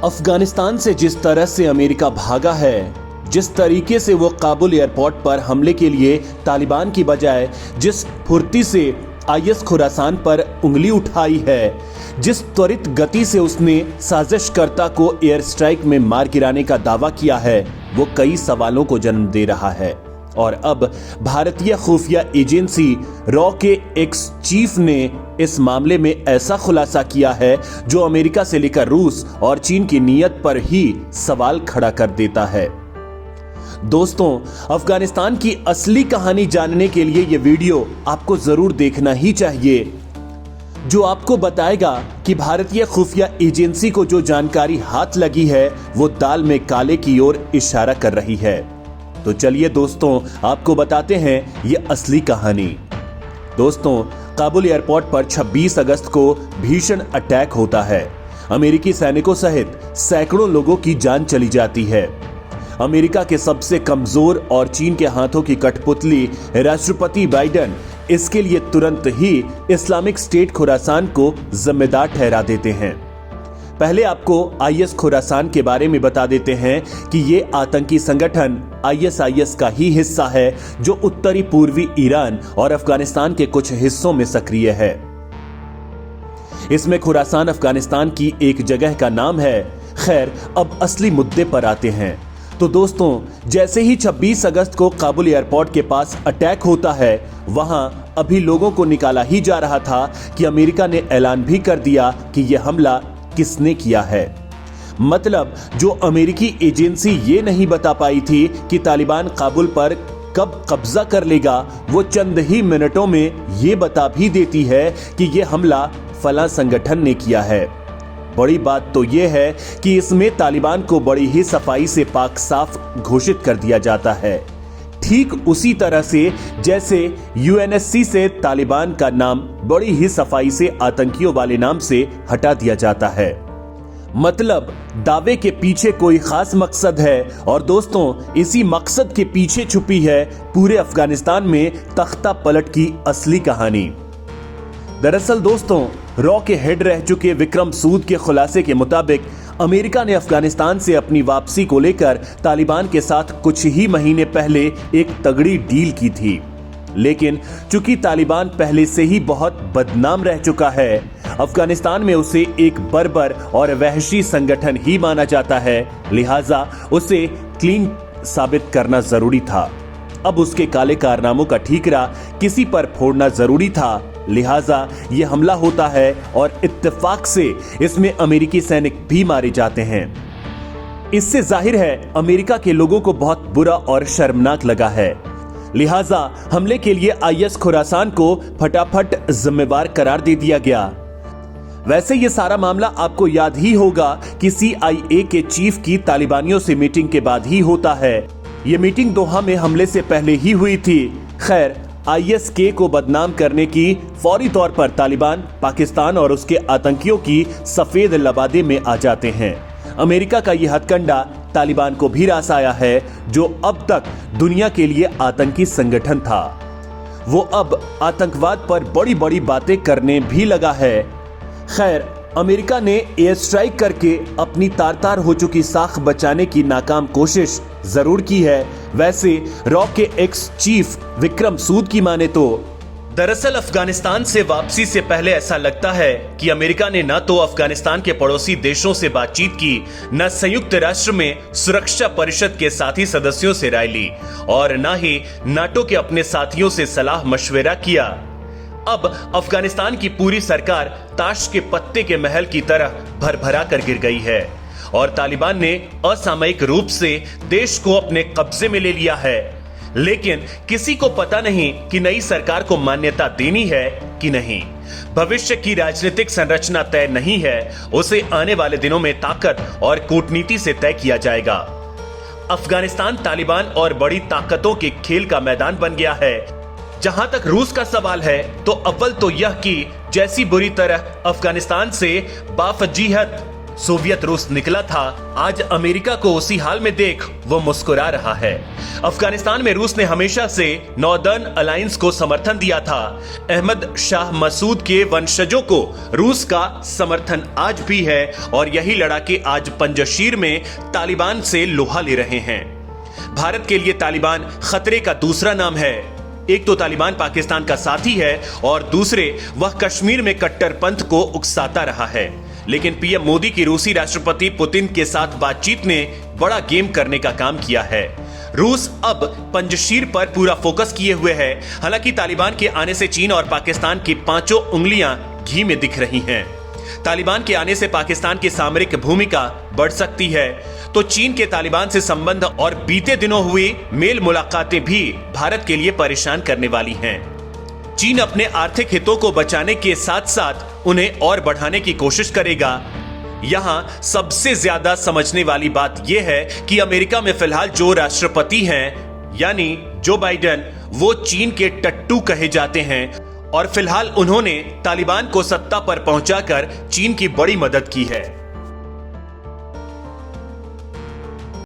अफगानिस्तान से जिस तरह से अमेरिका भागा है, जिस तरीके से वो काबुल एयरपोर्ट पर हमले के लिए तालिबान की बजाय जिस फुर्ती से आईएस खुरासान पर उंगली उठाई है, जिस त्वरित गति से उसने साजिशकर्ता को एयर स्ट्राइक में मार गिराने का दावा किया है, वो कई सवालों को जन्म दे रहा है। और अब भारतीय खुफिया एजेंसी रॉ के एक्स चीफ ने इस मामले में ऐसा खुलासा किया है जो अमेरिका से लेकर रूस और चीन की नीयत पर ही सवाल खड़ा कर देता है। दोस्तों, अफगानिस्तान की असली कहानी जानने के लिए यह वीडियो आपको जरूर देखना ही चाहिए, जो आपको बताएगा कि भारतीय खुफिया एजेंसी को जो जानकारी हाथ लगी है वो दाल में काले की ओर इशारा कर रही है। तो चलिए दोस्तों, आपको बताते हैं ये असली कहानी। दोस्तों, काबुल एयरपोर्ट पर 26 अगस्त को भीषण अटैक होता है। अमेरिकी सैनिकों सहित सैकड़ों लोगों की जान चली जाती है। अमेरिका के सबसे कमजोर और चीन के हाथों की कठपुतली राष्ट्रपति बाइडेन इसके लिए तुरंत ही इस्लामिक स्टेट खुरासान को जिम्मेदार ठहरा देते हैं। पहले आपको आईएस खुरासान के बारे में बता देते हैं कि ये आतंकी संगठन आईएसआईएस का ही हिस्सा है, जो उत्तरी पूर्वी ईरान और अफगानिस्तान के कुछ हिस्सों में सक्रिय है। इसमें खुरासान अफगानिस्तान की एक जगह का नाम है। खैर, अब असली मुद्दे पर आते हैं। तो दोस्तों, जैसे ही 26 अगस्त को काबुल एयरपोर्ट के पास अटैक होता है, वहां अभी लोगों को निकाला ही जा रहा था कि अमेरिका ने ऐलान भी कर दिया कि यह हमला किसने किया है। मतलब जो अमेरिकी एजेंसी ये नहीं बता पाई थी कि तालिबान काबुल पर कब कब्जा कर लेगा, वो चंद ही मिनटों में ये बता भी देती है कि यह हमला फला संगठन ने किया है। बड़ी बात तो यह है कि इसमें तालिबान को बड़ी ही सफाई से पाक साफ घोषित कर दिया जाता है, ठीक उसी तरह से जैसे यूएनएससी से तालिबान का नाम बड़ी ही सफाई से आतंकियों वाले नाम से हटा दिया जाता है। मतलब दावे के पीछे कोई खास मकसद है, और दोस्तों, इसी मकसद के पीछे छुपी है पूरे अफगानिस्तान में तख्ता पलट की असली कहानी। दरअसल दोस्तों, रॉ के हेड रह चुके विक्रम सूद के खुलासे के मुताबिक अमेरिका ने अफगानिस्तान से अपनी वापसी को लेकर तालिबान के साथ कुछ ही महीने पहले एक तगड़ी डील की थी। लेकिन चूंकि तालिबान पहले से ही बहुत बदनाम रह चुका है, अफगानिस्तान में उसे एक बर्बर और वहशी संगठन ही माना जाता है, लिहाजा उसे क्लीन साबित करना जरूरी था। अब उसके काले कारनामों का ठीकरा किसी पर फोड़ना जरूरी था, लिहाजा यह हमला होता है और इत्तेफाक से इसमें अमेरिकी सैनिक भी मारे जाते हैं। इससे जाहिर है अमेरिका के लोगों को बहुत बुरा और शर्मनाक लगा है, लिहाजा हमले के लिए आईएस खुरासान को फटाफट जिम्मेवार करार दे दिया गया। वैसे ये सारा मामला आपको याद ही होगा कि CIA के चीफ की तालिबानियों से मीटिंग के बाद ही होता है। ये मीटिंग दोहा में हमले से पहले ही हुई थी। खैर, ISK को बदनाम करने की फौरी तौर पर तालिबान पाकिस्तान और उसके आतंकियों की सफेद लबादे में आ जाते हैं। अमेरिका का यह हथकंडा तालिबान को भी रास आया है, जो अब तक दुनिया के लिए आतंकी संगठन था। वो अब आतंकवाद पर बड़ी बड़ी बातें करने भी लगा है। खैर, अमेरिका ने एयर स्ट्राइक करके अपनी तार-तार हो चुकी साख बचाने की नाकाम कोशिश जरूर की है। वैसे रॉ के एक्स चीफ विक्रम सूद की माने तो दरअसल अफगानिस्तान से वापसी से पहले ऐसा लगता है कि अमेरिका ने न तो अफगानिस्तान के पड़ोसी देशों से बातचीत की, न संयुक्त राष्ट्र में सुरक्षा परिषद के साथी सदस्यों से राय ली, और न ही नाटो के अपने साथियों से सलाह मशवरा किया। अब अफगानिस्तान की पूरी सरकार ताश के पत्ते के महल की तरह भरभरा कर गिर गई है, और तालिबान ने असामयिक रूप से देश को अपने कब्जे में ले लिया है। लेकिन किसी को पता नहीं कि नई सरकार को मान्यता देनी है कि नहीं। भविष्य की राजनीतिक संरचना तय नहीं है, उसे आने वाले दिनों में ताकत और कूटनीति से तय किया जाएगा। अफगानिस्तान तालिबान और बड़ी ताकतों के खेल का मैदान बन गया है। जहां तक रूस का सवाल है, तो अव्वल तो यह कि जैसी बुरी तरह अफगानिस्तान से बाफजीहत सोवियत रूस निकला था, आज अमेरिका को उसी हाल में देख वो मुस्कुरा रहा है। अफगानिस्तान में रूस ने हमेशा से नॉर्दर्न अलायंस को समर्थन दिया था। अहमद शाह मसूद के वंशजों को रूस का समर्थन आज भी है और यही लड़ाके आज पंजशीर में तालिबान से लोहा ले रहे हैं। भारत के लिए तालिबान खतरे का दूसरा नाम है। एक तो तालिबान पाकिस्तान का साथी है और दूसरे वह कश्मीर में कट्टरपंथ को उकसाता रहा है। लेकिन पीएम मोदी की रूसी राष्ट्रपति पुतिन के साथ बातचीत ने बड़ा गेम करने का काम किया है। रूस अब पंजशीर पर पूरा फोकस किए हुए है। हालांकि तालिबान के आने से चीन और पाकिस्तान की पांचों उंगलियां घी में दिख रही हैं। तालिबान के आने से पाकिस्तान की सामरिक भूमिका बढ़ सकती है, तो चीन के तालिबान से संबंध और बीते दिनों हुई मेल मुलाकातें भी भारत के लिए परेशान करने वाली हैं। चीन अपने आर्थिक हितों को बचाने के साथ साथ उन्हें और बढ़ाने की कोशिश करेगा। यहां सबसे ज्यादा समझने वाली बात यह है कि अमेरिका में फिलहाल जो राष्ट्रपति हैं, यानी जो बाइडेन, वो चीन के टट्टू कहे जाते हैं और फिलहाल उन्होंने तालिबान को सत्ता पर पहुंचाकर चीन की बड़ी मदद की है।